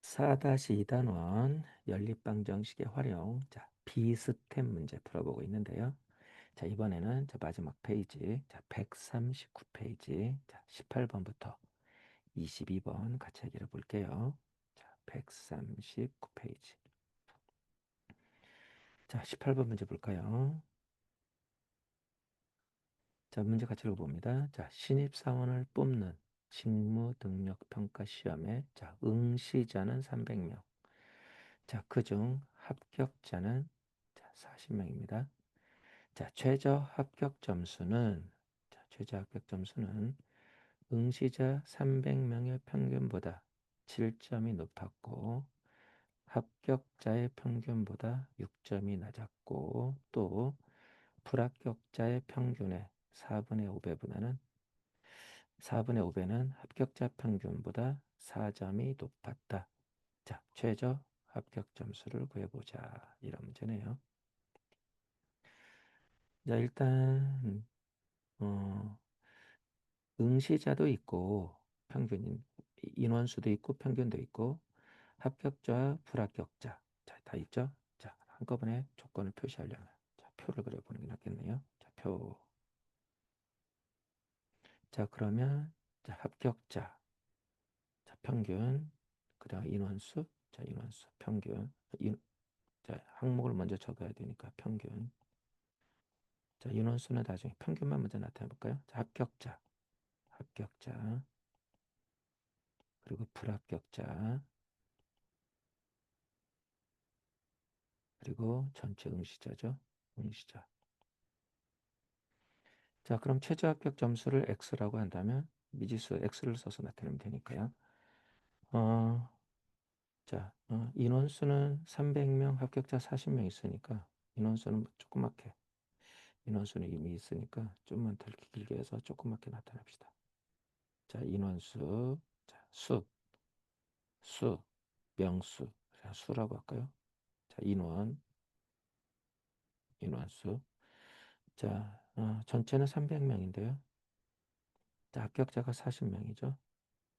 4-2단원 연립방정식의 활용. 자, 비스텝 문제 풀어보고 있는데요. 자, 이번에는 자, 마지막 페이지. 자, 139페이지. 자, 18번부터 22번 같이 얘기를 볼게요. 자, 139페이지. 자, 18번 문제 볼까요? 자, 문제 같이 읽어봅니다. 자, 신입사원을 뽑는 직무능력평가 시험에 자, 응시자는 300명. 자, 그중 합격자는 자, 40명입니다. 자, 최저 합격 점수는 응시자 300명의 평균보다 7점이 높았고 합격자의 평균보다 6점이 낮았고 또 불합격자의 평균의 4분의 5배는 합격자 평균보다 4점이 높았다. 자, 최저 합격 점수를 구해보자. 이런 문제네요. 자, 일단 어, 응시자도 있고 평균인 인원수도 있고 평균도 있고 합격자, 불합격자 자, 다 있죠? 자, 한꺼번에 조건을 표시하려면 자, 표를 그려보는 게 낫겠네요. 자, 표. 자, 그러면 자, 합격자 자, 평균 그다음 인원수 자, 인원수 평균 자, 항목을 먼저 적어야 되니까 평균 자, 인원수는 나중에 평균만 먼저 나타내 볼까요? 자, 합격자 그리고 불합격자 그리고 전체 응시자죠. 응시자. 자, 그럼 최저 합격 점수를 x라고 한다면 미지수 x를 써서 나타내면 되니까요. 어, 자, 인원수는 300명, 합격자 40명 있으니까 인원수는 조그맣게 인원수는 이미 있으니까 좀만 더 길게 해서 조그맣게 나타냅시다. 자, 인원수, 자, 수, 명수, 자, 수라고 할까요? 자, 인원수. 자, 전체는 300명인데요. 자, 합격자가 40명이죠.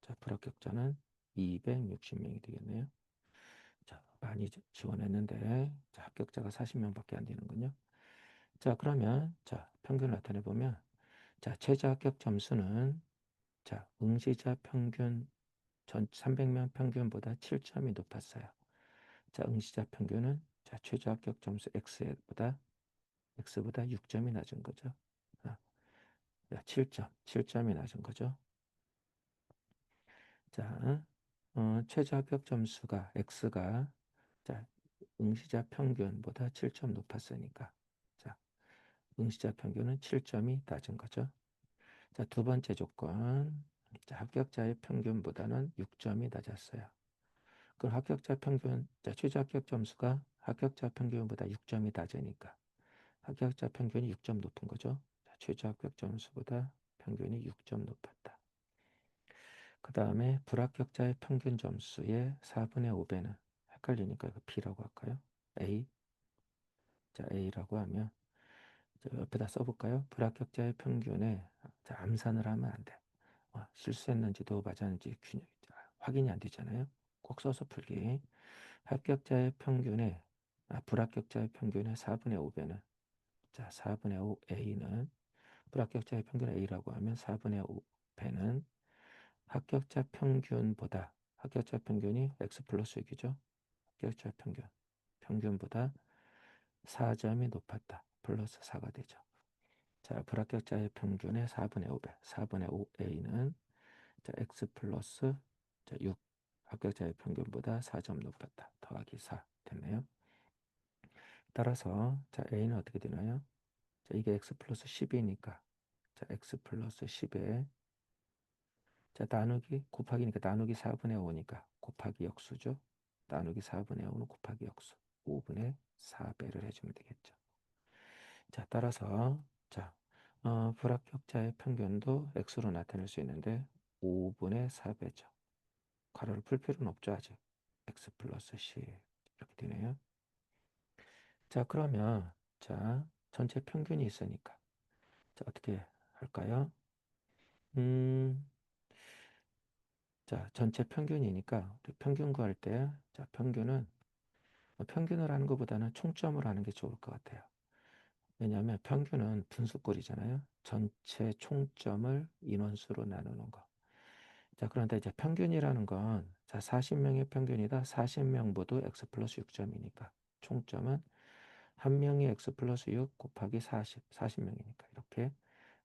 자, 불합격자는 260명이 되겠네요. 자, 많이 지원했는데 자, 합격자가 40명밖에 안 되는군요. 자, 그러면 자, 평균을 나타내 보면 자, 최저 합격 점수는 자, 응시자 평균 전 300명 평균보다 7점이 높았어요. 자, 응시자 평균은 자, 최저 합격 점수 x보다 6점이 낮은 거죠. 아, 7점이 낮은 거죠. 자, 최저 합격 점수가 x가 자, 응시자 평균보다 7점 높았으니까 자, 응시자 평균은 7점이 낮은 거죠. 자, 두 번째 조건. 자, 합격자의 평균보다는 6점이 낮았어요. 그럼 자, 최저 합격 점수가 합격자 평균보다 6점이 낮으니까 합격자 평균이 6점 높은 거죠. 자, 최저 합격 점수보다 평균이 6점 높았다. 그 다음에 불합격자의 평균 점수의 4분의 5배는 헷갈리니까 이거 B라고 할까요? A. 자, A라고 하면 자, 옆에다 써볼까요? 불합격자의 평균에 자, 암산을 하면 안 돼. 실수했는지도 맞았는지 확인이 안 되잖아요. 꼭 써서 풀기. 불합격자의 평균의 4분의 5배는 자, 4분의 5 A는 불합격자의 평균 A라고 하면 4분의 5배는 합격자 평균이 x 플러스 6이죠. 합격자 평균보다 4점이 높았다. 플러스 4가 되죠. 자, 불합격자의 평균의 4분의 5a는 자, x 플러스 자, 6 합격자의 평균보다 4점 높았다. 더하기 4 됐네요. 따라서 자, a는 어떻게 되나요? 자, 이게 x 플러스 10이니까 자, x 플러스 10에 자, 곱하기니까 나누기 4분의 5니까 곱하기 역수죠. 나누기 4분의 5는 곱하기 역수. 5분의 4배를 해주면 되겠죠. 자, 따라서 자, 불합격자의 평균도 x로 나타낼 수 있는데 5분의 4배죠. 괄호를 풀 필요는 없죠, 아직. x 플러스 c 이렇게 되네요. 자, 그러면 자, 전체 평균이 있으니까 자, 어떻게 할까요? 음, 자, 전체 평균이니까 평균 구할 때, 자, 평균을 하는 것보다는 총점을 하는 게 좋을 것 같아요. 왜냐하면 평균은 분수꼴이잖아요. 전체 총점을 인원수로 나누는 거. 자, 그런데 이제 평균이라는 건, 자, 40명의 평균이다. 40명 모두 x 플러스 6점이니까 총점은 한 명이 x 플러스 6 곱하기 40명이니까 이렇게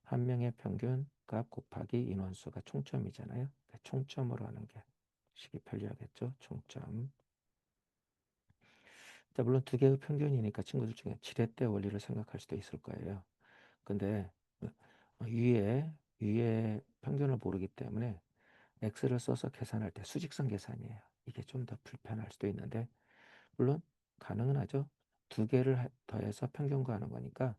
한 명의 평균 값 곱하기 인원수가 총점이잖아요. 총점으로 하는 게 식이 편리하겠죠. 총점. 자, 물론 두 개의 평균이니까 친구들 중에 지렛대 원리를 생각할 수도 있을 거예요. 근데 위에 평균을 모르기 때문에 x를 써서 계산할 때 수직선 계산이에요. 이게 좀 더 불편할 수도 있는데 물론 가능은 하죠. 두 개를 더해서 평균 구하는 거니까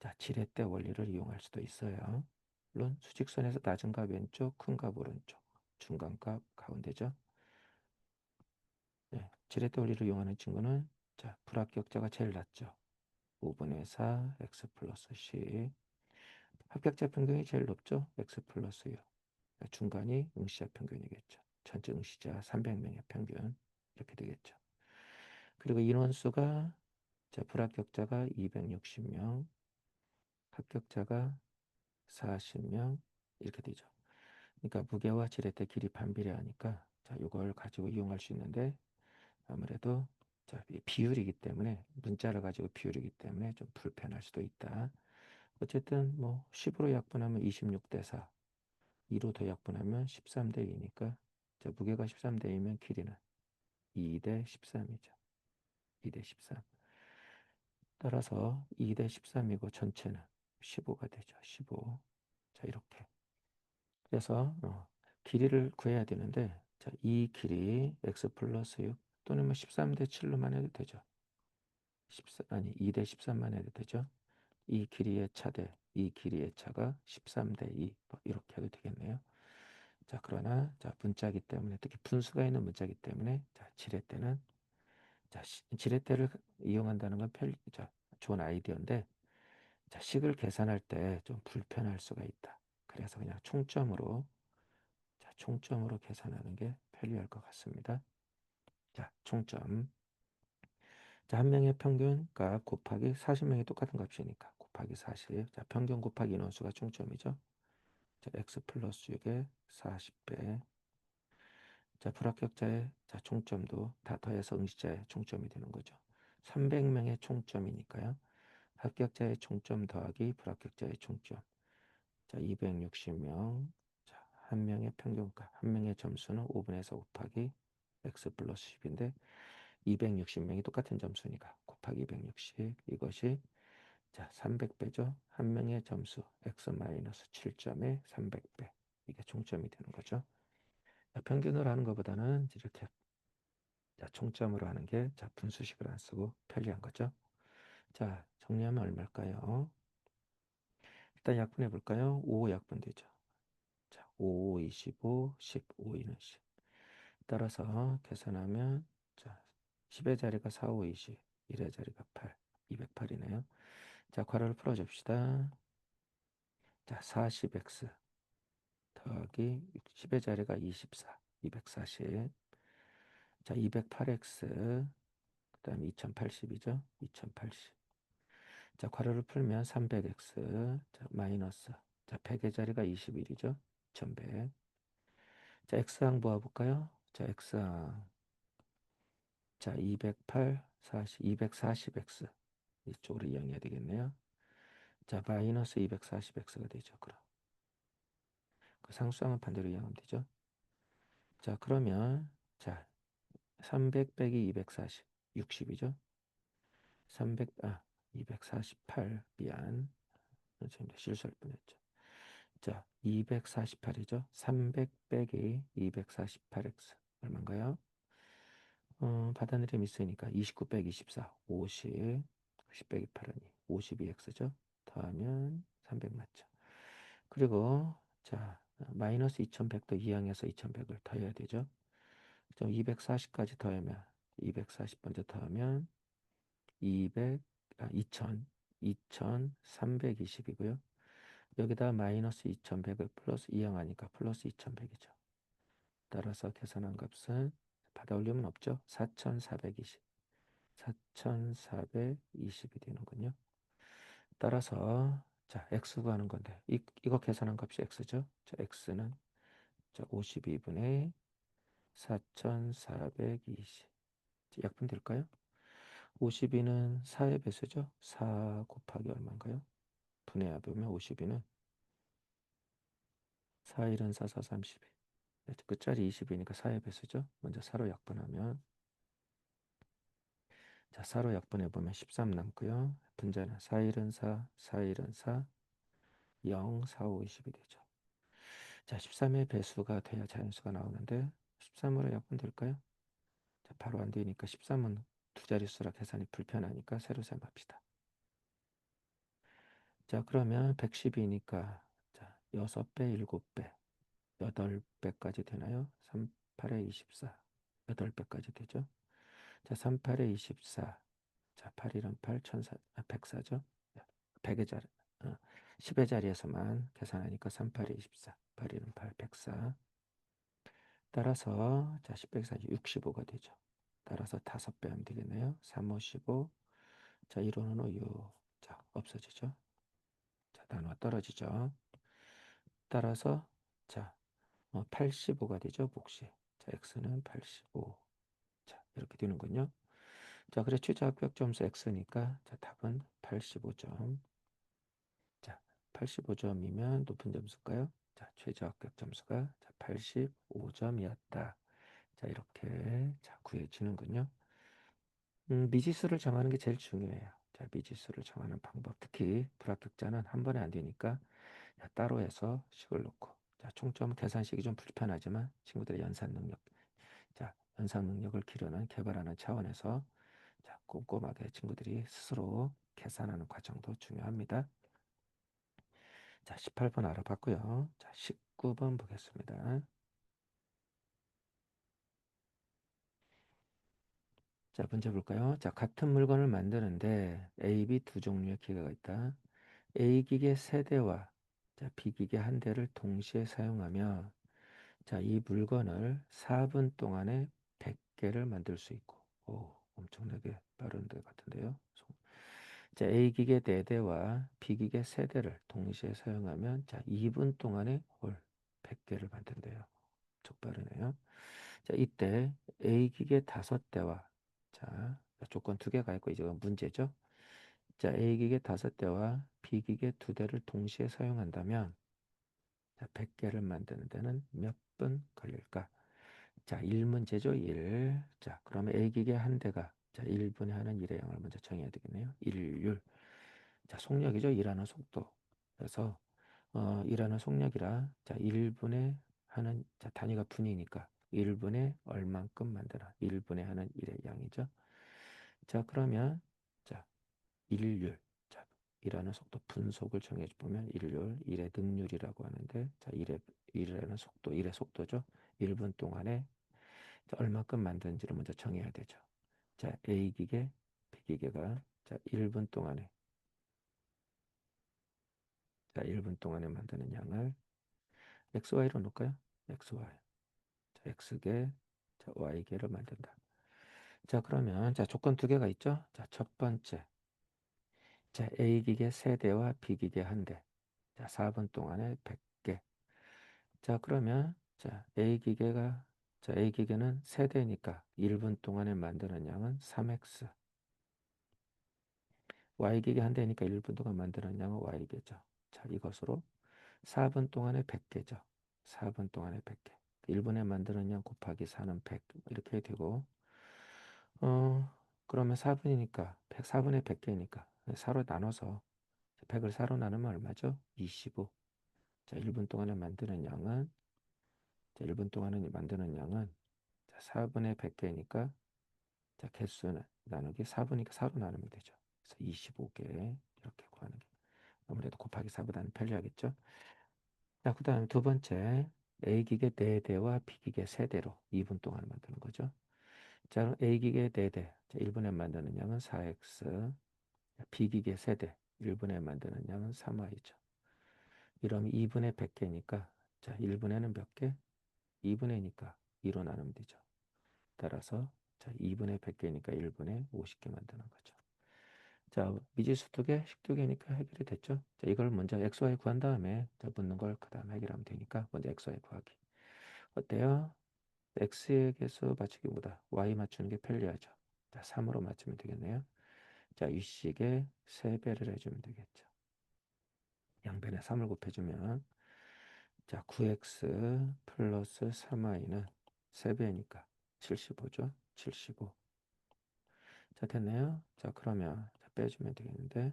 자, 지렛대 원리를 이용할 수도 있어요. 물론 수직선에서 낮은 값 왼쪽, 큰 값 오른쪽, 중간 값 가운데죠. 네, 지렛대 원리를 이용하는 친구는 자, 불합격자가 제일 낮죠. 5분의 4 x 플러스 10. 합격자 평균이 제일 높죠. x 플러스 6. 중간이 응시자 평균이겠죠. 전체 응시자 300명의 평균 이렇게 되겠죠. 그리고 인원수가 자, 불합격자가 260명, 합격자가 40명 이렇게 되죠. 그러니까 무게와 지렛대 길이 반비례하니까 자, 이걸 가지고 이용할 수 있는데 아무래도 자, 비율이기 때문에 문자를 가지고 비율이기 때문에 좀 불편할 수도 있다. 어쨌든 뭐 10으로 약분하면 26대 4, 2로 더 약분하면 13대 2니까 자, 무게가 13대 2면 길이는 2대 13이죠. 2대 13. 따라서 2대 13이고 전체는 15가 되죠. 15. 자, 이렇게. 그래서 길이를 구해야 되는데 자, 이 길이 x 플러스 6 또는 뭐 13대 7로만 해도 되죠. 14, 아니 2대 13만 해도 되죠. 이 길이의 차대, 이 길이의 차가 13대 2 이렇게 해도 되겠네요. 자, 그러나 자, 문자기 때문에 특히 분수가 있는 문자기 때문에 자, 지렛대는 자, 지렛대를 이용한다는 건 자, 좋은 아이디어인데 자, 식을 계산할 때 좀 불편할 수가 있다. 그래서 그냥 총점으로 자, 총점으로 계산하는 게 편리할 것 같습니다. 자, 총점. 자, 한 명의 평균 값 곱하기 40명이 똑같은 값이니까 곱하기 40. 자, 평균 곱하기 인원수가 총점이죠. 자, x 플러스 6에 40배. 자, 불합격자의 자, 총점도 다 더해서 응시자의 총점이 되는 거죠. 300명의 총점이니까요. 합격자의 총점 더하기 불합격자의 총점. 자, 260명. 자, 한 명의 평균값, 한 명의 점수는 5분의 4 곱하기 x 플러스 10인데 260명이 똑같은 점수니까 곱하기 260 이것이 자 300배죠. 한 명의 점수 x 마이너스 7점에 300배 이게 총점이 되는 거죠. 자, 평균으로 하는 것보다는 이렇게 자, 총점으로 하는 게 자, 분수식을 안 쓰고 편리한 거죠. 자, 정리하면 얼마일까요? 일단 약분해 볼까요? 5 약분되죠. 자, 5, 25, 10, 5, 2는 10. 따라서 계산하면 자, 10의 자리가 4, 5, 20, 1의 자리가 8, 208이네요. 자, 괄호를 풀어줍시다. 자, 40x 더하기 10의 자리가 24, 240. 자, 208x 그 다음에 2080이죠. 2080. 자, 괄호를 풀면 300x 자, 마이너스 자, 100의 자리가 21이죠. 1100. 자, x항 모아볼까요? 자, x항 자, 208, 40, 240x 이쪽으로 이용해야 되겠네요. 자, 마이너스 240x가 되죠. 그럼 그 상수항은 반대로 이용하면 되죠. 자, 그러면 자, 300 빼기 240, 60이죠. 248 미안. 선생님 실수할 뻔했죠. 자, 248이죠. 300 빼기 248x 얼마인가요? 받아내림 있으니까 29 빼기 24, 50, 10 빼기 8은 52x죠. 더하면 300 맞죠. 그리고 자, 마이너스 2100도 이항해서 2100을 더해야 되죠. 240까지 더하면 240 먼저 더하면 2000, 2320이고요. 여기다 마이너스 2100을 플러스 이항하니까 플러스 2100이죠. 따라서 계산한 값은 받아 올리면 없죠. 4420. 4420이 되는군요. 따라서 자, x 구하는 건데 이거 계산한 값이 x죠. 자, x는 자, 52분의 4420. 약분 될까요? 52는 4의 배수죠. 4 곱하기 얼마인가요? 분해해보면 52는 4, 1은 4, 4, 32. 끝자리 20이니까 4의 배수죠. 먼저 4로 약분하면 자, 4로 약분해보면 13 남고요. 분자는 4, 1은 4, 4, 1은 4, 0, 4, 5, 20이 되죠. 자, 13의 배수가 돼야 자연수가 나오는데 13으로 약분될까요? 자, 바로 안 되니까 13은 두 자릿수라 계산이 불편하니까 세로 셈합시다. 자, 그러면 110이니까 자, 6배, 7배, 8배까지 되나요? 3, 8에 24, 8배까지 되죠. 자, 3, 8에 24, 자, 8이란 8, 1004, 104죠. 100의 자리, 10의 자리에서만 계산하니까 3, 8에 24, 8이란 8, 104. 따라서 자, 10, 104, 65가 되죠. 따라서 5배 하면 되겠네요. 3, 5, 15, 자, 1호는 5, 6, 자, 없어지죠. 자, 나누어 떨어지죠. 따라서 자, 85가 되죠. 몫이. 자, x는 85. 자, 이렇게 되는군요. 자, 그래 최저 합격 점수 x니까 자, 답은 85점. 자, 85점이면 높은 점수일까요? 자, 최저 합격 점수가 85점이었다. 자, 이렇게 자, 구해지는군요. 미지수를 정하는 게 제일 중요해요. 자, 미지수를 정하는 방법. 특히 불합격자는 한 번에 안 되니까 자, 따로 해서 식을 놓고 자, 총점 계산식이 좀 불편하지만 친구들의 연산 능력, 자, 연산 능력을 기르는 개발하는 차원에서 자, 꼼꼼하게 친구들이 스스로 계산하는 과정도 중요합니다. 자, 18번 알아봤고요. 자, 19번 보겠습니다. 자, 문제 볼까요? 자, 같은 물건을 만드는데 A, B 두 종류의 기계가 있다. A 기계 세 대와 자, B 기계 한 대를 동시에 사용하며 자, 이 물건을 4분 동안에 100개를 만들 수 있고, 오, 엄청나게 빠른 데 같은데요. 자, A 기계 4대와 B 기계 3대를 동시에 사용하면 자, 2분 동안에 홀 100개를 만든대요. 촉빠르네요. 자, 이때 A 기계 5대와 자, 조건 2개가 있고 이제 문제죠. 자, A 기계 5대와 B 기계 2대를 동시에 사용한다면 자, 100개를 만드는 데는 몇 분 걸릴까? 자, 1문제죠. 1. 자, 그러면 A 기계 한 대가 자, 1분에 하는 일의 양을 먼저 정해야 되겠네요. 일률. 자, 속력이죠. 일하는 속도. 그래서 일하는 속력이라 자, 1분에 하는 자, 단위가 분이니까 1분에 얼만큼 만드나 1분에 하는 일의 양이죠. 자, 그러면 자, 일률. 자, 일하는 속도 분속을 정해 보면 일률, 일의 능률이라고 하는데 자, 일이라는 속도, 일의 속도죠. 1분 동안에 자, 얼만큼 만드는지를 먼저 정해야 되죠. 자, A 기계, B 기계가 자, 1분 동안에 자, 1분 동안에 만드는 양을 XY로 놓을까요? XY. 자, X개, 자, Y개를 만든다. 자, 그러면 자, 조건 2개가 있죠? 자, 첫 번째. 자, A 기계 3대와 B 기계 1대. 자, 4분 동안에 100개. 자, 그러면 자, A 기계는 3대니까 1분 동안에 만드는 양은 3X. Y기계 한 대니까 1분 동안 만드는 양은 Y개죠. 자, 이것으로 4분 동안에 100개죠. 4분 동안에 100개. 1분에 만드는 양 곱하기 4는 100 이렇게 되고 그러면 4분이니까 4분의 100개니까 4로 나눠서 100을 4로 나누면 얼마죠? 25. 자, 1분 동안에 만드는 양은 자, 1분 동안에 만드는 양은 자, 4분의 100개니까 자, 개수는 나누기 4분이니까 4로 나누면 되죠. 그래서 25개 이렇게 구하는 게 아무래도 곱하기 4보다는 편리하겠죠. 자, 그 다음 두 번째 A 기계 4대와 B 기계 3대로 2분 동안 만드는 거죠. 자, 그럼 A 기계 4대, 자, 1분에 만드는 양은 4x, B 기계 3대, 1분에 만드는 양은 3y죠. 이러면 2분의 100개니까 자, 1분에는 몇 개? 2분의 2니까 2로 나누면 되죠. 따라서 자, 2분의 100개니까 1분의 50개 만드는 거죠. 자, 미지수 2개, 식 2개니까 해결이 됐죠. 자, 이걸 먼저 XY 구한 다음에 자, 묻는 걸 그 다음 해결하면 되니까 먼저 XY 구하기. 어때요? X의 개수 맞추기보다 Y 맞추는 게 편리하죠. 자, 3으로 맞추면 되겠네요. 자, 위식에 3배를 해주면 되겠죠. 양변에 3을 곱해주면 자, 9x 플러스 3y는 3배니까 75죠. 75. 자, 됐네요. 자, 그러면 자, 빼주면 되겠는데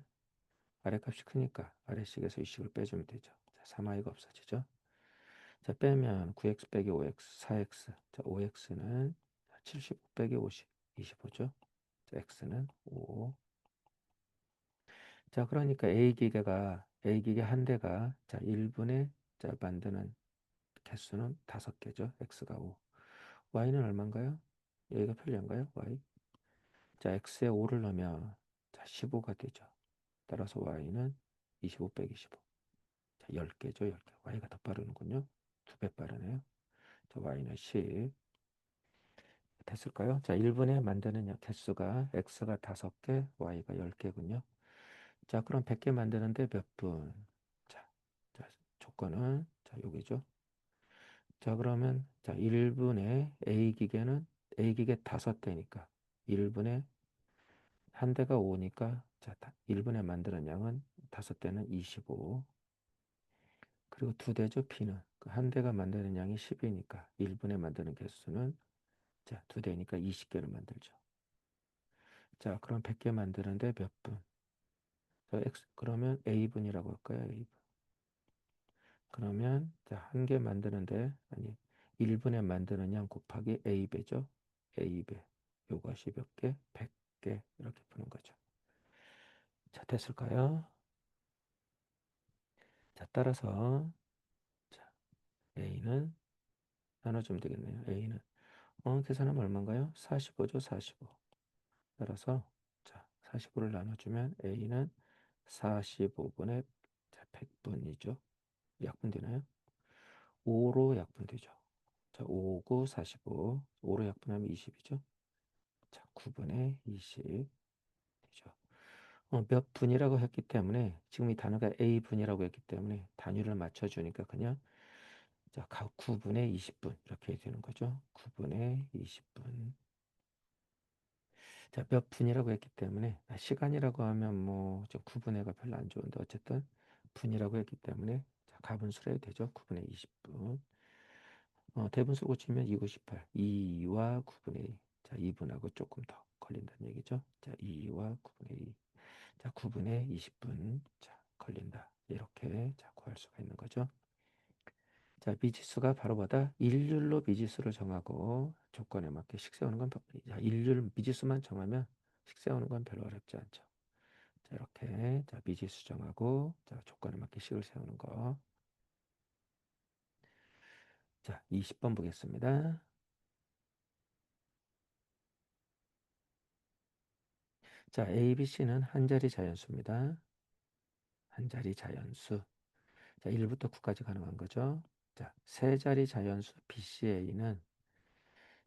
아래값이 크니까 아래식에서 위식을 빼주면 되죠. 자, 3y가 없어지죠. 자, 빼면 9x 빼기 5x, 4x. 자, 5x는 75 빼기 50, 25죠. 자, x는 5. 자, 그러니까 A 기계 한 대가 자, 1분에 자, 만드는 개수는 5개죠. x가 5. y는 얼마인가요? 여기가 편리한가요? y. 자, x에 5를 넣으면 자, 15가 되죠. 따라서 y는 25 빼기 15. 자, 10개죠. 10개. y가 더 빠르는군요. 2배 빠르네요. 자, y는 10. 됐을까요? 자, 1분에 만드는 개수가 x가 5개, y가 10개군요. 자, 그럼 100개 만드는데 몇 분? 자, 자, 조건은 자, 여기죠. 자, 그러면 자, 1분에 A 기계 5대니까 1분에 한 대가 5니까 자, 1분에 만드는 양은 5대는 25. 그리고 2대죠, P는. 한 대가 만드는 양이 10이니까 1분에 만드는 개수는 자, 2대니까 20개를 만들죠. 자, 그럼 100개 만드는데 몇 분? 자, 그러면 A분이라고 할까요? A분. 그러면 자, 한 개 만드는데 아니 1분에 만드는 양 곱하기 A배죠. A배. 요것이 몇 개? 100개. 이렇게 푸는 거죠. 자, 됐을까요? 자, 따라서 자, A는 나눠주면 되겠네요. A는 계산하면 얼마인가요? 45죠. 45. 따라서 자, 45를 나눠주면 A는 45분의 100분이죠. 약분되나요? 5로 약분되죠. 자, 5, 9, 45. 5로 약분하면 20이죠. 자, 9분의 20 되죠. 몇 분이라고 했기 때문에 지금 이 단어가 A분이라고 했기 때문에 단위를 맞춰주니까 그냥 자, 9분의 20분 이렇게 되는 거죠. 9분의 20분. 자, 몇 분이라고 했기 때문에 시간이라고 하면 뭐좀 9분의가 별로 안 좋은데 어쨌든 분이라고 했기 때문에 자, 가분수로 해도 되죠. 9분의 20분. 대분수 고치면 2, 9, 18. 2와 9분의 2. 자, 2분하고 조금 더 걸린다는 얘기죠. 자, 2와 9분의 2. 자, 9분의 20분. 자, 걸린다. 이렇게 자, 구할 수가 있는 거죠. 자, 미지수가 바로 뭐다? 일률로 미지수를 정하고 조건에 맞게 식 세우는 건 자, 일률 미지수만 정하면 식 세우는 건 별로 어렵지 않죠. 자, 이렇게 자, 미지수 정하고 자, 조건에 맞게 식을 세우는 거. 자, 20번 보겠습니다. 자, A, B, C는 한 자리 자연수입니다. 한 자리 자연수. 자, 1부터 9까지 가능한 거죠. 자, 세 자리 자연수 BCA는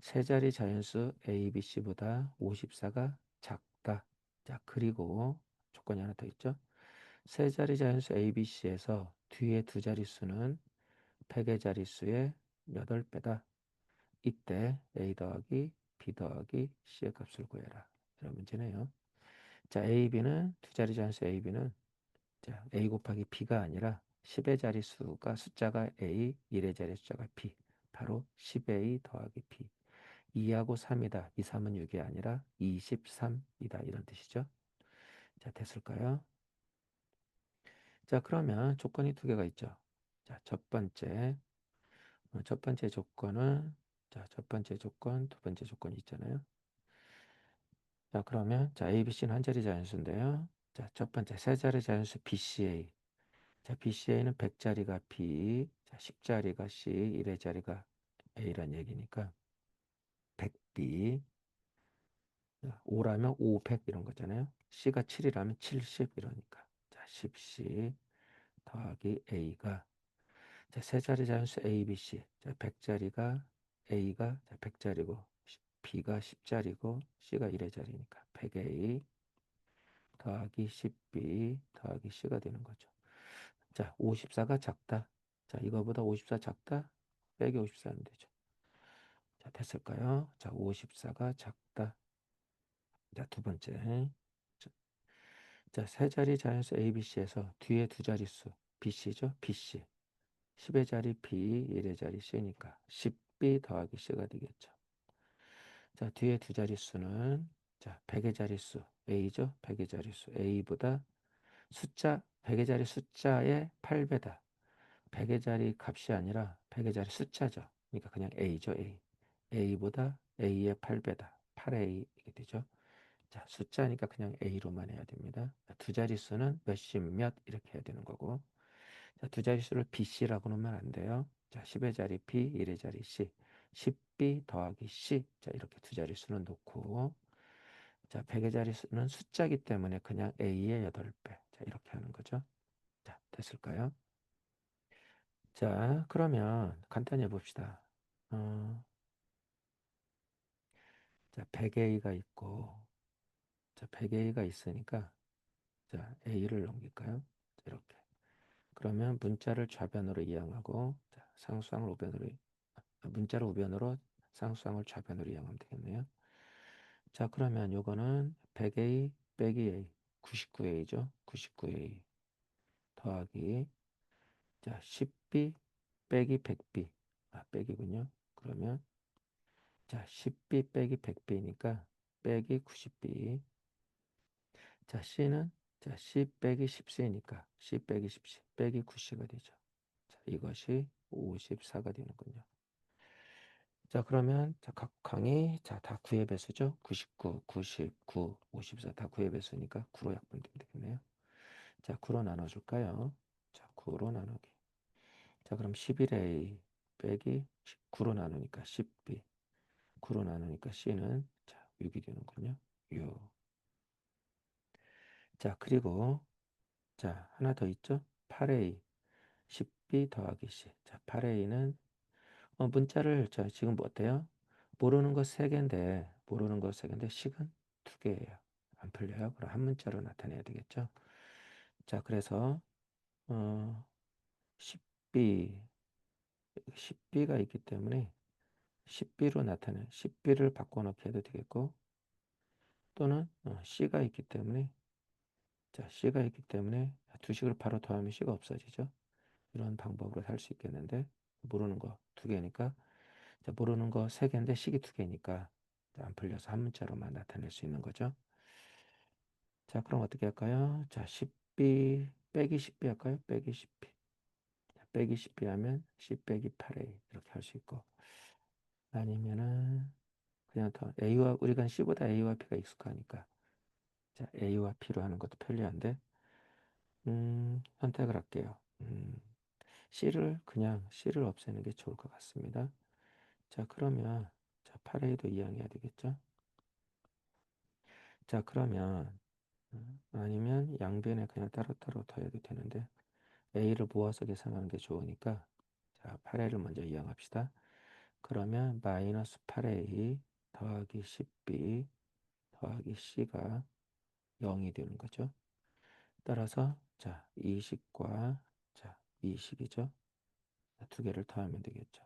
세 자리 자연수 ABC보다 54가 작다. 자, 그리고 조건이 하나 더 있죠. 세 자리 자연수 ABC에서 뒤에 두 자릿수는 100의 자릿수의 8배다. 이때 A 더하기 B 더하기 C의 값을 구해라. 이런 문제네요. 자, AB는 두 자리 자연수 AB는 자, A 곱하기 B가 아니라 10의 자릿수가 숫자가 A, 1의 자리 숫자가 B. 바로 10A 더하기 B. 2하고 3이다. 2, 3은 6이 아니라 23이다. 이런 뜻이죠. 자, 됐을까요? 자, 그러면 조건이 두 개가 있죠. 자, 첫 번째 조건은 자, 첫 번째 조건, 두 번째 조건이 있잖아요. 자, 그러면 자, A, B, C는 한 자리 자연수인데요. 자, 첫 번째 세 자리 자연수 BCA. 자, BCA는 100자리가 B, 자, 10자리가 C, 1의 자리가 A란 얘기니까 100B, 5라면 500 이런 거잖아요. C가 7이라면 70 이러니까. 자, 10C 더하기 A가 자, 세 자리 자연수 A, B, C. 자, 100자리가 A가 100자리고 B가 10자리고 C가 1의 자리니까 100A 더하기 10B 더하기 C가 되는 거죠. 자, 54가 작다. 자, 이거보다 54 작다? 빼기 54 하면 되죠. 자, 됐을까요? 자, 54가 작다. 자, 두 번째. 자, 세 자리 자연수 ABC에서 뒤에 두 자릿수 BC죠? BC. 10의 자리 B, 1의 자리 C니까 10B 더하기 C가 되겠죠. 자, 뒤에 두 자릿수는 자, 100의 자릿수 A죠? 100의 자릿수 A보다 숫자 100의 자리 숫자의 8배다. 100의 자리 값이 아니라 100의 자리 숫자죠. 그러니까 그냥 A죠, A. A보다 A의 8배다. 8A 이게 되죠. 자, 숫자니까 그냥 A로만 해야 됩니다. 두 자릿수는 몇십 몇 이렇게 해야 되는 거고. 자, 두 자릿수를 BC라고 놓으면 안 돼요. 자, 10의 자리 B, 1의 자리 C. 10B 더하기 C. 자, 이렇게 두 자릿수는 놓고. 자, 100의 자릿수는 숫자기 때문에 그냥 A의 8배. 자, 이렇게 하는 거죠. 자, 됐을까요? 자, 그러면 간단히 해봅시다. 자, 100A가 있고, 자, 100A가 있으니까, 자, A를 넘길까요? 자, 이렇게. 그러면 문자를 좌변으로 이항하고, 자, 상수항을 우변으로, 문자를 우변으로, 상수항을 좌변으로 이항하면 되겠네요. 자, 그러면 요거는 100A 빼기 A, 99A죠? 99A 더하기, 자, 10B 빼기 100B, 빼기군요. 그러면 자, 10B 빼기 100B니까 빼기 90B. 자, C는 자, C 빼기 10C니까 C 빼기 10C 빼기 9C가 되죠. 자, 이것이 54가 되는군요. 자, 그러면 자, 각 항이 자, 다 9의 배수죠. 99, 99, 54 다 9의 배수니까 9로 약분되면 되겠네요. 자, 9로 나눠줄까요? 자, 9로 나누기. 자, 그럼 11A 빼기 9로 나누니까 10B. 9로 나누니까 C는 자, 6이 되는군요. 6. 자, 그리고 자, 하나 더 있죠? 8A 10B 더하기 C. 자, 8A는 문자를 자, 지금 뭐 어때요? 모르는 거 3개인데 모르는 거 3개인데 C는 2개예요. 안 풀려요? 그럼 한 문자로 나타내야 되겠죠? 자, 그래서 어, 10B 10B가 있기 때문에 10B로 나타내 10B를 바꿔놓기 해도 되겠고 또는 C가 있기 때문에 자, C가 있기 때문에 두 식을 바로 더하면 C가 없어지죠. 이런 방법으로 할 수 있겠는데 모르는 거 2개니까 자, 모르는 거 3개인데 식이 2개니까 안 풀려서 한 문자로만 나타낼 수 있는 거죠. 자, 그럼 어떻게 할까요? 자, 10B 빼기 10B 할까요? 빼기 10B. 자, 빼기 10B 하면 C 빼기 8A 이렇게 할 수 있고 아니면은 그냥 더 A와 우리가 C보다 A와 B가 익숙하니까 자, A와 B로 하는 것도 편리한데 선택을 할게요. C를 없애는 게 좋을 것 같습니다. 자, 그러면 자, 8A도 이항해야 되겠죠? 자, 그러면 아니면 양변에 그냥 따로따로 더해도 되는데 A를 모아서 계산하는 게 좋으니까 자, 8A를 먼저 이항합시다. 그러면 마이너스 8A 더하기 10B 더하기 C가 0이 되는 거죠. 따라서 자, 이식과 자, 이식이죠. 두 개를 더하면 되겠죠.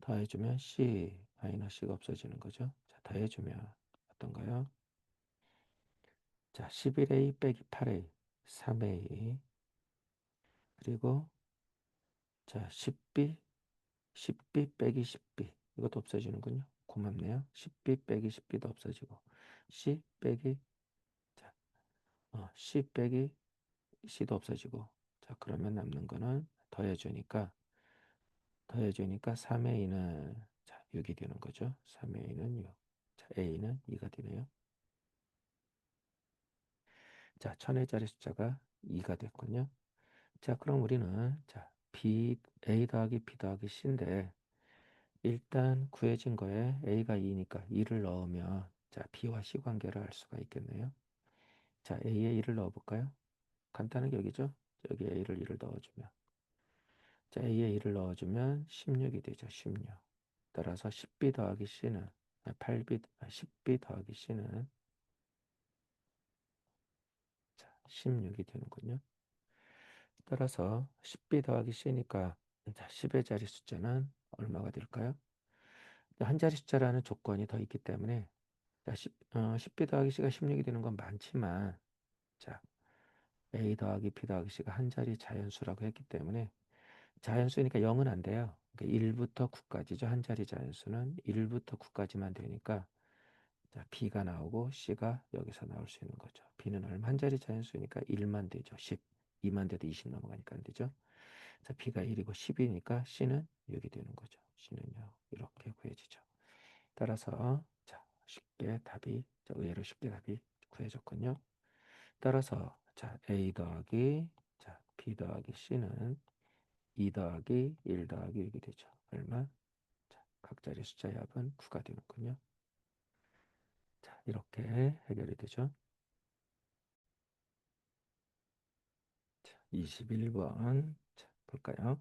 더해주면 C 마이너스 C가 없어지는 거죠. 자, 더해주면 어떤가요? 자, 11A 빼기 8A 3A 그리고 자, 10B 빼기 10B 이것도 없어지는군요. 고맙네요. 10B 빼기 10B도 없어지고 C 빼기 자, C 빼기 C도 없어지고 자, 그러면 남는 거는 더해주니까 3A는 자, 6이 되는 거죠. 3A는 6. 자, A는 2가 되네요. 자, 천의 자리 숫자가 2가 됐군요. 자, 그럼 우리는 자, A 더하기 B 더하기 C인데 일단 구해진 거에 A가 2니까 2를 넣으면 자, B와 C 관계를 알 수가 있겠네요. 자, A에 2를 넣어볼까요? 간단하게 여기죠? 여기 A를 2를 넣어주면 자, A에 1을 넣어주면 16이 되죠. 16. 따라서 10B 더하기 C는 8B, 10B 더하기 C는 자, 16이 되는군요. 따라서 10B 더하기 C니까 자, 10의 자리 숫자는 얼마가 될까요? 한 자리 숫자라는 조건이 더 있기 때문에 자, 10B 더하기 C가 16이 되는 건 많지만 자, A 더하기 B 더하기 C가 한 자리 자연수라고 했기 때문에 자연수니까 0은 안 돼요. 그러니까 1부터 9까지죠. 한 자리 자연수는 1부터 9까지만 되니까 자, B가 나오고 C가 여기서 나올 수 있는 거죠. B는 얼마? 한 자리 자연수니까 1만 되죠. 10. 2만 돼도 20 넘어가니까 안 되죠. 자, B가 1이고 10이니까 C는 6이 되는 거죠. C는요. 이렇게 구해지죠. 따라서 자, 쉽게 답이 의외로 쉽게 답이 구해졌군요. 따라서 자, A 더하기 자, B 더하기 C는 2 더하기 1 더하기 6이 되죠. 얼마? 자, 각자리 숫자의 합은 9가 되는군요. 자, 이렇게 해결이 되죠. 자, 21번 자, 볼까요?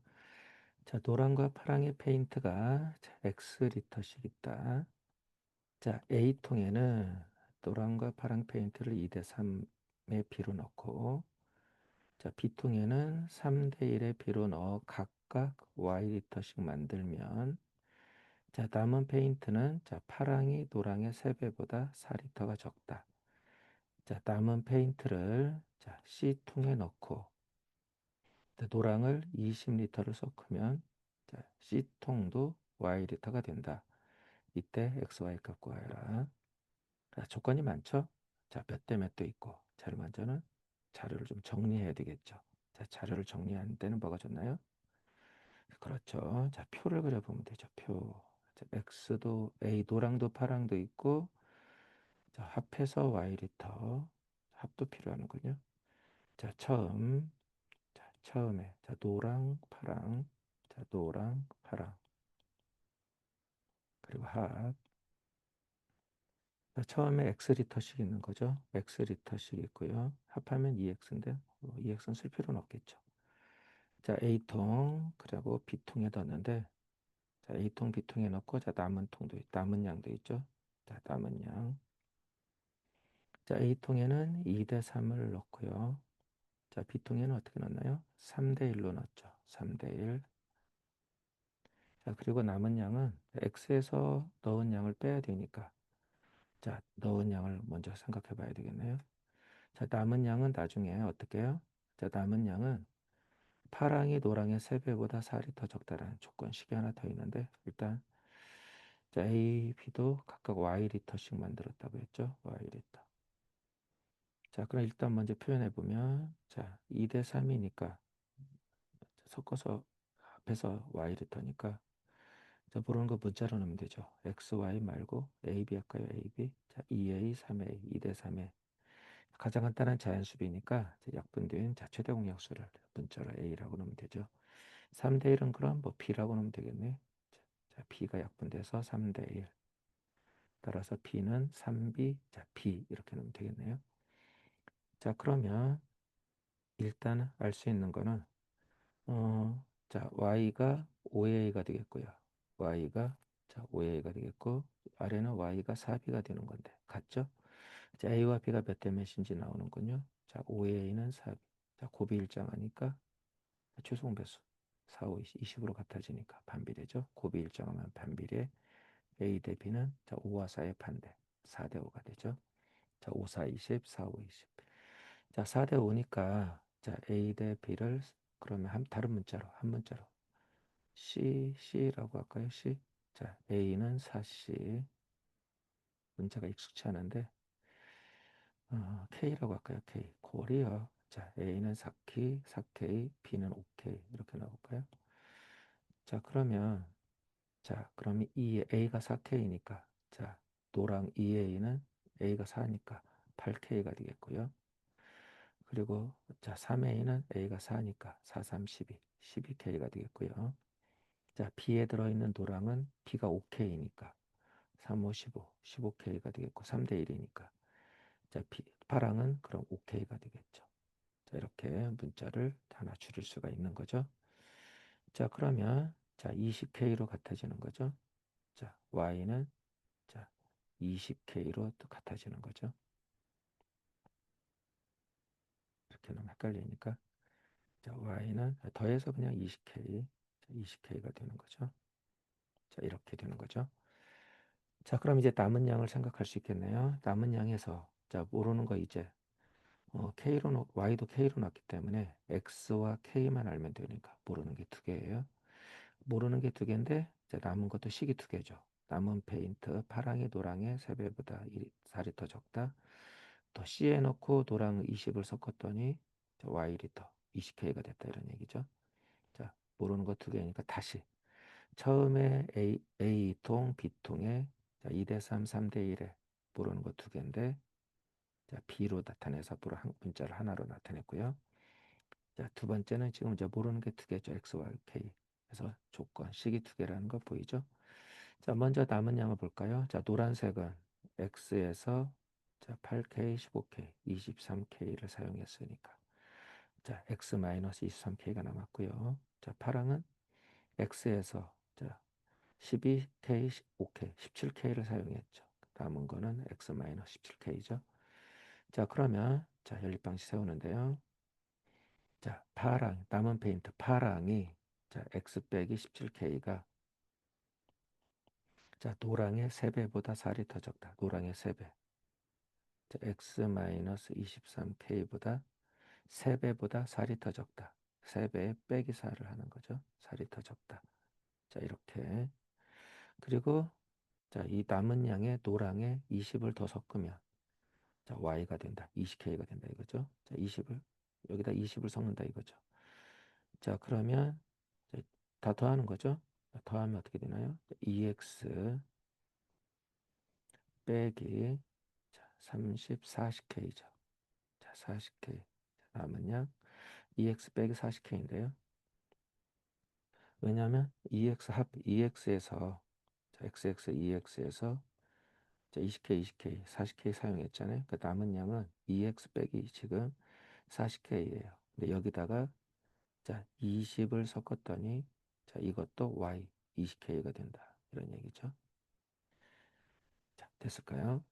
자, 노란과 파랑의 페인트가 자, X리터씩 있다. 자, A통에는 노란과 파랑 페인트를 2대 3의 비로 넣고 자, B통에는 3대 1의 비로 넣어 각각 Y리터씩 만들면 자, 남은 페인트는 자, 파랑이 노랑의 3배보다 4리터가 적다. 자, 남은 페인트를 자, C통에 넣고 노랑을 20리터를 섞으면 자, C통도 Y리터가 된다. 이때 XY 값 구하여라. 자, 조건이 많죠? 자, 몇 대 몇 도 있고. 제일 먼저는 자료를 좀 정리해야 되겠죠. 자, 자료를 정리하는 때는 뭐가 좋나요? 그렇죠. 자, 표를 그려보면 되죠. 표. 자, X도 A 노랑도 파랑도 있고 자, 합해서 Y리터 합도 필요하는군요. 자, 처음에 자, 노랑 파랑 자, 노랑 파랑 그리고 합 자, 처음에 X리터씩 있는 거죠. X리터씩 있고요. 합하면 2X인데 2X는 쓸 필요는 없겠죠. 자, A통 그리고 B통에 넣었는데 자, A통 B통에 넣고 자, 남은 양도 있죠. 자, 남은 양. 자, A통에는 2대 3을 넣고요. 자, B통에는 어떻게 넣나요? 3대 1로 넣었죠. 3대 1. 자, 그리고 남은 양은 X에서 넣은 양을 빼야 되니까 자, 넣은 양을 먼저 생각해 봐야 되겠네요. 자, 남은 양은 나중에 어떻게 해요? 자, 남은 양은 파랑이 노랑의 3배보다 4리 더 적다라는 조건식이 하나 더 있는데 일단 자, A, B도 각각 Y리터씩 만들었다고 했죠. Y리터. 자, 그럼 일단 먼저 표현해 보면 자, 2대 3이니까 섞어서 합해서 Y리터니까 자, 모르는 거 문자로 넣으면 되죠. XY 말고 AB 할까요? AB. 자, 2A, 3A, 2대 3에 가장 간단한 자연수비니까 약분된 자, 최대 공약수를 문자로 A라고 넣으면 되죠. 3대 1은 그럼 뭐 B라고 넣으면 되겠네. 자, B가 약분돼서 3대 1. 따라서 B는 3B, 자, B 이렇게 넣으면 되겠네요. 자, 그러면 일단 알 수 있는 거는 자, Y가 5A가 되겠고요. Y가 자, 5A가 되겠고 아래는 Y가 4B가 되는 건데 같죠? 자, A와 B가 몇 대 몇인지 나오는군요. 자, 5A는 4B. 자, 고비일정하니까 최소공 배수 4, 5, 20으로 같아지니까 반비례죠. 고비일정하면 반비례 A 대 B는 자, 5와 4의 반대 4대 5가 되죠. 자, 5, 4, 20, 4, 5, 20. 자, 4대 5니까 자, A 대 B를 그러면 다른 문자로 한 문자로 C라고 할까요? C. 자, A는 4C. 문자가 익숙치 않은데 K라고 할까요? K. 코리아. 자, A는 4K, 4K, B는 5K 이렇게 나올까요? 자, 그러면 자, 그러면 이 A가 4K니까 자, 노랑 2A는 A가 4니까 8K가 되겠고요. 그리고 자, 3A는 A가 4니까 4, 3, 12, 12K가 되겠고요. 자, B에 들어있는 노랑은 B가 5K니까 3, 5, 15, 15K가 되겠고 3대 1이니까 자, 파랑은 그럼 5K가 되겠죠. 자, 이렇게 문자를 하나 줄일 수가 있는 거죠. 자, 그러면 자, 20K로 같아지는 거죠. 자, Y는 자, 20K로 또 같아지는 거죠. 이렇게 너무 헷갈리니까. 자, Y는 더해서 그냥 20K. 자, 20K가 되는 거죠. 자, 이렇게 되는 거죠. 자, 그럼 이제 남은 양을 생각할 수 있겠네요. 남은 양에서 자, 모르는 거 이제 Y도 K로 났기 때문에 X와 K만 알면 되니까 모르는 게 두 개예요. 모르는 게 두 개인데 이제 남은 것도 식이 두 개죠. 남은 페인트 파랑이 노랑의 3배보다 살이 더 적다. 또 C에 넣고 노랑 20을 섞었더니 Y리터 20K가 됐다 이런 얘기죠. 자, 모르는 거 두 개니까 다시 처음에 A통, B통에 2대 3, 3대 1에 모르는 거 두 개인데 자, B로 나타내서 문자를 하나로 나타냈고요. 자, 두 번째는 지금 이제 모르는 게 두 개죠. X와 K. 그래서 조건, 식이 두 개라는 거 보이죠? 자, 먼저 남은 양을 볼까요? 자, 노란색은 X에서 자, 8K, 15K, 23K를 사용했으니까 자, X-23K가 남았고요. 자, 파랑은 X에서 자, 12K, 15K, 17K를 사용했죠. 남은 거는 X-17K죠. 자, 그러면 자, 연립방식 세우는데요. 자, 남은 페인트 파랑이 자, X 빼기 17K가 자, 노랑의 3배보다 살이 더 적다. 노랑의 3배. 자, X-23K보다 3배보다 살이 더 적다. 3배 빼기 살을 하는 거죠. 살이 더 적다. 자, 이렇게. 그리고 자, 이 남은 양의 노랑에 20을 더 섞으면 자, Y가 된다. 20K가 된다 이거죠. 자, 20을 여기다 20을 섞는다 이거죠. 자, 그러면 다 더하는 거죠. 더하면 어떻게 되나요? 2x 빼기 자, 30, 40k죠. 자, 40k. 남은 양 2x 빼기 40k인데요. 왜냐하면 2x에서 자, xx 2x에서 자, 20k, 20k, 40k 사용했잖아요. 그 남은 양은 2x 빼기 지금 40k예요. 근데 여기다가 자, 20을 섞었더니 자, 이것도 y 20k가 된다. 이런 얘기죠. 자, 됐을까요?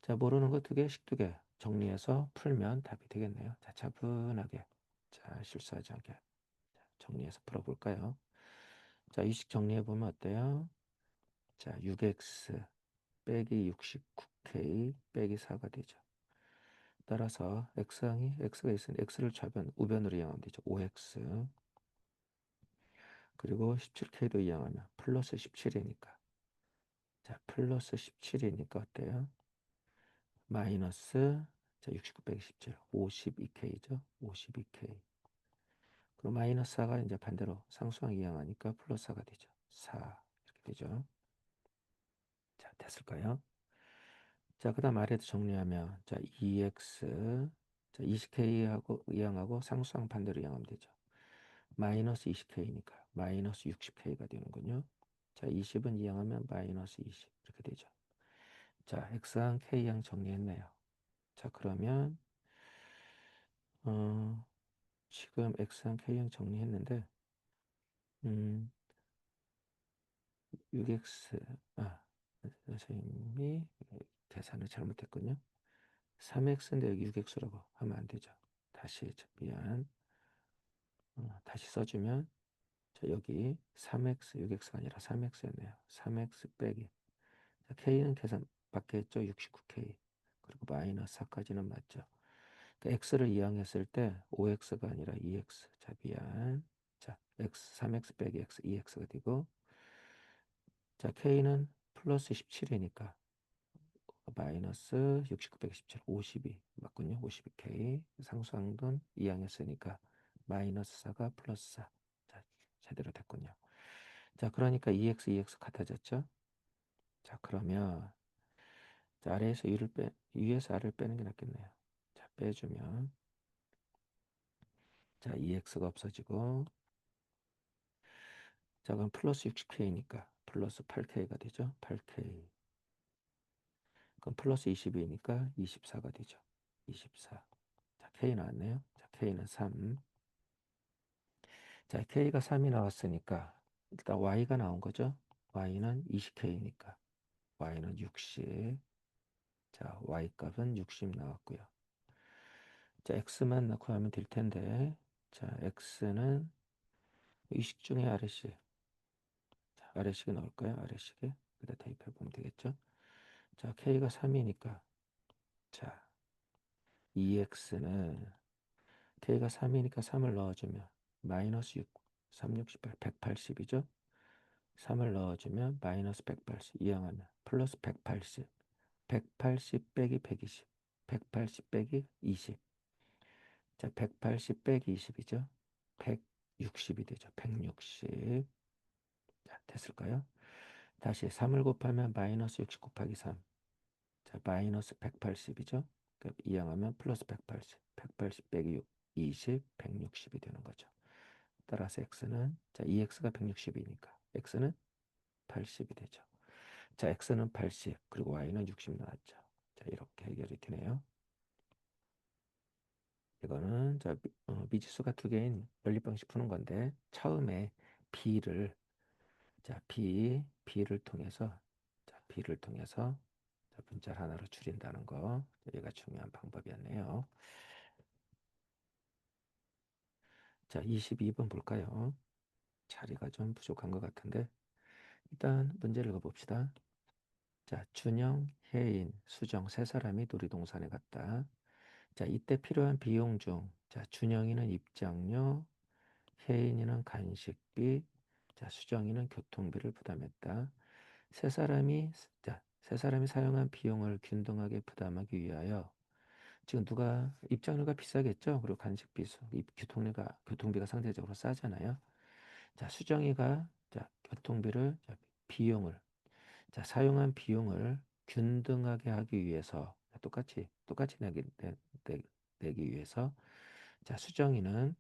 자, 모르는 거 두 개, 식 두 개 정리해서 풀면 답이 되겠네요. 자, 차분하게. 자, 실수하지 않게. 자, 정리해서 풀어볼까요? 자, 이 식 정리해보면 어때요? 자, 6x 빼기 69k 빼기 4가 되죠. 따라서 x가 있으니 x를 좌변, 우변으로 이용하면 되죠. 5x 그리고 17k도 이용하면 플러스 17이니까 자, 플러스 17이니까 어때요? 마이너스 자, 69 빼기 17 52k죠. 52k 그럼 마이너스 4가 이제 반대로 상수항 이항하니까 플러스 4가 되죠. 4 이렇게 되죠. 자, 됐을까요? 자, 그 다음 아래도 정리하면 자, 2x 자, 20k하고 이항하고 상수항 반대로 이항하면 되죠. 마이너스 20k니까 마이너스 60k가 되는군요. 자, 20은 이항하면 마이너스 20 이렇게 되죠. 자, x항 k항 정리했네요. 자, 그러면 지금 x항 k항 정리했는데 음, 6x 선생님이 계산을 잘못했군요. 3x인데 여기 6x라고 하면 안 되죠. 다시 미안. 다시 써주면 자, 여기 3x 6x가 아니라 3x였네요. 3x 빼기 자, k는 계산 밖에 했죠. 69k 그리고 마이너스 4까지는 맞죠. 그러니까 x를 이항했을 때 5x가 아니라 2x 자 미안. 자 x 3x 빼기 x 2x가 되고 자 k는 플러스 17이니까 마이너스 69 빼기 17 52 맞군요. 52k 상수항은 이항했으니까 마이너스 4가 플러스 4 자, 제대로 됐군요. 자, 그러니까 2x 같아졌죠. 자, 그러면 자, 아래에서 위에서 아래를 빼는 게 낫겠네요. 자, 빼주면 자, 2x가 없어지고 자, 그럼 플러스 60k니까 플러스 8k가 되죠. 8k 그럼 플러스 22니까 24가 되죠. 24 자, k 나왔네요. 자, k는 3 자, K가 3이 나왔으니까 일단 Y가 나온 거죠. Y는 20K니까 Y는 60. 자, Y 값은 60 나왔고요. 자, X만 넣고 하면 될 텐데, 자, X는 이식 중에 아래식. 자, 아래식에 넣을까요? 아래식에. 그다 대입해 보면 되겠죠. 자, K가 3이니까, 자, EX는 K가 3이니까 3을 넣어주면 마이너스 6, 3, 68, 180이죠. 3을 넣어주면 마이너스 180 이항하면 플러스 180, 180 빼기 120, 180 빼기 20. 자, 180 빼기 20이죠. 160이 되죠. 160. 자, 됐을까요? 다시 3을 곱하면 마이너스 60 곱하기 3. 자, 마이너스 180이죠. 그러니까 이항하면 플러스 180. 180 빼기 6, 20, 160이 되는 거죠. 따라서 x는 자, 2x가 160이니까 x는 80이 되죠. 자, x는 80 그리고 y는 60 나왔죠. 자, 이렇게 해결이 되네요. 이거는 자, 미지수가 두 개인 연립방식 푸는 건데 처음에 b를 자, b를 통해서 자, b를 통해서 자, 분자를 하나로 줄인다는 거. 여기가 중요한 방법이었네요. 자, 22번 볼까요? 자리가 좀 부족한 것 같은데 일단 문제를 읽어봅시다. 자, 준영, 혜인, 수정 세 사람이 놀이동산에 갔다. 자, 이때 필요한 비용 중, 자, 준영이는 입장료, 혜인이는 간식비, 자, 수정이는 교통비를 부담했다. 세 사람이 사용한 비용을 균등하게 부담하기 위하여 지금 누가 입장료가 비싸겠죠? 그리고 간식비, 교통비가 상대적으로 싸잖아요. 자, 수정이가 자, 비용을 자, 사용한 비용을 균등하게 하기 위해서 똑같이 내기 위해서 자, 수정이는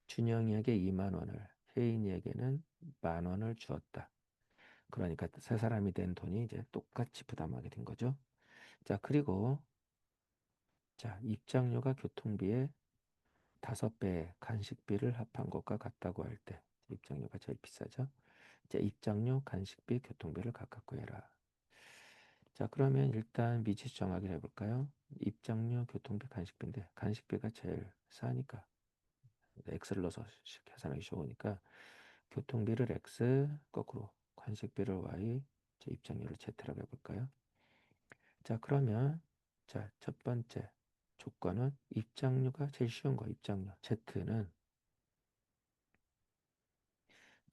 준영이에게 2만 원을 혜인이에게는 만 원을 주었다. 그러니까 세 사람이 된 돈이 이제 똑같이 부담하게 된 거죠. 자, 그리고 자, 입장료가 교통비의 5배 간식비를 합한 것과 같다고 할 때 입장료가 제일 비싸죠. 자, 입장료, 간식비, 교통비를 각각 구해라. 자, 그러면 일단 미지수 정하기를 해볼까요? 입장료, 교통비, 간식비인데 간식비가 제일 싸니까 x를 넣어서 계산하기 좋으니까 교통비를 x, 거꾸로 간식비를 y, 자, 입장료를 z라고 해볼까요? 자, 그러면 자, 첫 번째 조건은 입장료가 제일 쉬운 거 입장료 z는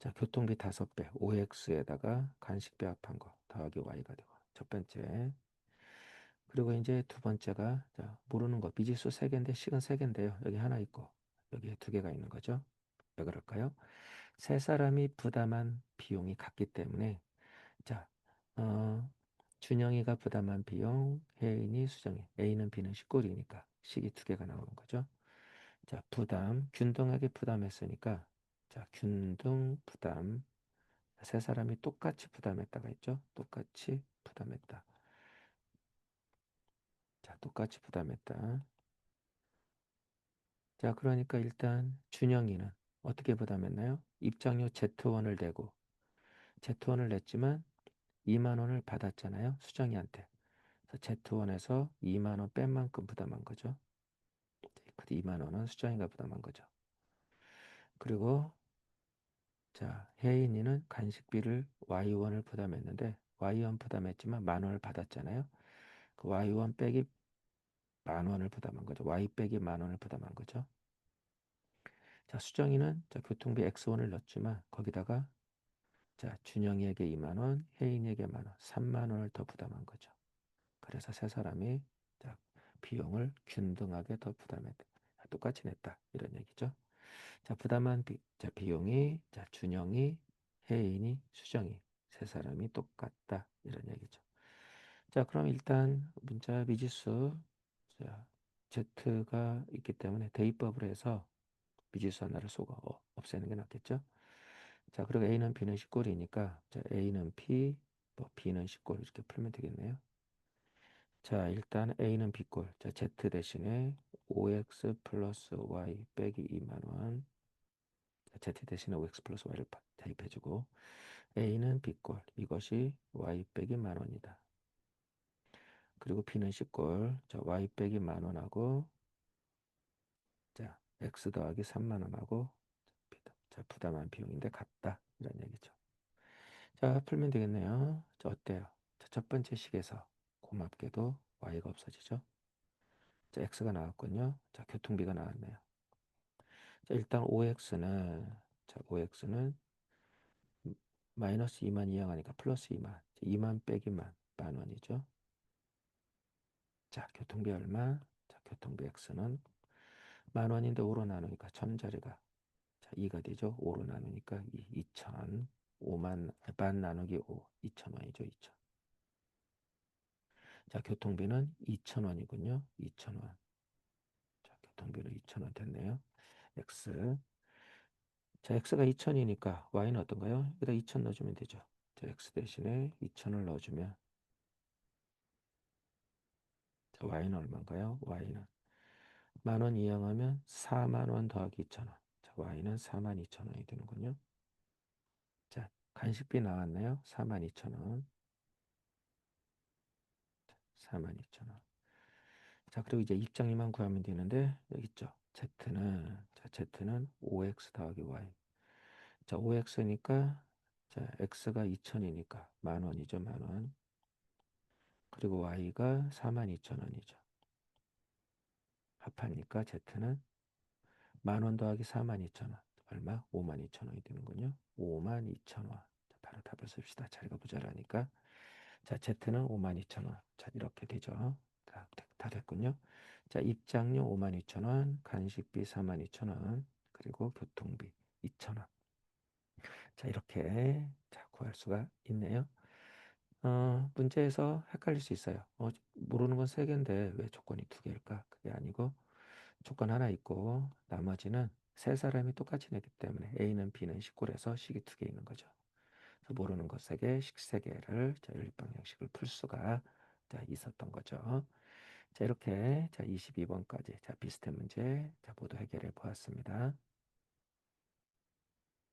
자, 교통비 5배 5x에다가 간식비 합한 거 더하기 y가 되고 첫 번째. 그리고 이제 두 번째가 자, 모르는 거 미지수 3개인데 식은 3개인데요. 여기 하나 있고 여기에 2개가 있는 거죠. 왜 그럴까요? 세 사람이 부담한 비용이 같기 때문에 자, 어, 준영이가 부담한 비용, 혜인이, 수정이, A는 B는 식꼴이니까 식이 2개가 나오는 거죠. 자, 균등하게 부담했으니까 자, 균등 부담 세 사람이 똑같이 부담했다가 있죠. 똑같이 부담했다. 자, 똑같이 부담했다. 자, 그러니까 일단 준영이는 어떻게 부담했나요? 입장료 Z1을 내고 Z1을 냈지만 2만 원을 받았잖아요. 수정이한테. 그래서 Z1에서 2만 원 뺀 만큼 부담한 거죠. 그 2만 원은 수정이가 부담한 거죠. 그리고 자, 혜인이는 간식비를 Y1을 부담했는데 Y1 부담했지만 만 원을 받았잖아요. 그 Y1 빼기 만 원을 부담한 거죠. Y 빼기 만 원을 부담한 거죠. 자, 수정이는 자, 교통비 X1을 넣었지만 거기다가 자, 준영이에게 2만 원, 혜인이에게 만 원, 3만 원을 더 부담한 거죠. 그래서 세 사람이 자, 비용을 균등하게 더 부담했다. 똑같이 냈다. 이런 얘기죠. 자, 자, 비용이 자, 준영이, 혜인이, 수정이 세 사람이 똑같다. 이런 얘기죠. 자, 그럼 일단 문자 미지수 자, Z가 있기 때문에 대입법을 해서 미지수 하나를 없애는 게 낫겠죠. 자, 그리고 A는 B는 식꼴이니까 자, A는 P, 뭐 B는 식꼴 이렇게 풀면 되겠네요. 자, 일단 A는 B꼴. 자, Z 대신에 5x 플러스 y 빼기 2만 원. Z 대신에 5x 플러스 y를 대입해주고 A는 B꼴, 이것이 y 빼기 10,000원이다. 그리고 B는 C꼴, 자, y 빼기 10,000원하고 자, x 더하기 30,000원하고 자, 부담한 비용인데 같다. 이런 얘기죠. 자, 풀면 되겠네요. 자, 어때요? 자, 첫 번째 식에서 고맙게도 y가 없어지죠. 자, x가 나왔군요. 자, 교통비가 나왔네요. 자, 일단 5x는 마이너스 2만 이항하니까 플러스 2만. 2만 빼기 만 원이죠. 자, 교통비 얼마? 자, 교통비 x는 10,000원인데 5로 나누니까 천원짜리가 자, 2가 되죠. 5로 나누니까 2천. 5만 반 나누기 5, 2,000원이죠. 2천. 자, 교통비는 2,000원이군요. 2,000원. 자, 교통비는 2,000원 됐네요. x. 자, x가 2,000이니까 y는 어떤가요? 여기다 2,000 넣어주면 되죠. 자, x 대신에 2,000을 넣어주면 자, y는 얼마인가요? y는 10,000원 이항하면 40,000원 더하기 2,000원. 자, y는 42,000원이 되는군요. 자, 간식비 나왔네요. 42,000원. 42,000원. 자, 그리고 이제 입장료만 구하면 되는데 여기 있죠. Z는 5x 더하기 y. 자, 5x니까 자, x가 2,000이니까 10,000원이죠. 10,000원. 그리고 y가 42,000원이죠. 합하니까 Z는 10,000원 더하기 42,000원. 얼마? 52,000원이 되는군요. 52,000원. 자, 바로 답을 씁시다. 자리가 모자라니까. 자, Z는 52,000원. 자, 이렇게 되죠. 다 됐군요. 자, 입장료 52,000원, 간식비 42,000원, 그리고 교통비 2,000원. 자, 이렇게 자, 구할 수가 있네요. 문제에서 헷갈릴 수 있어요. 모르는 건 세 개인데 왜 조건이 두 개일까? 그게 아니고 조건 하나 있고 나머지는 세 사람이 똑같이 냈기 때문에 A는 B는 C꼴에서 식이 두 개 있는 거죠. 그래서 모르는 것 세 개, 식 세 개를 자, 연립방정식을 풀 수가 자, 있었던 거죠. 자, 이렇게 자, 22번까지 자, 비슷한 문제 자, 모두 해결해 보았습니다.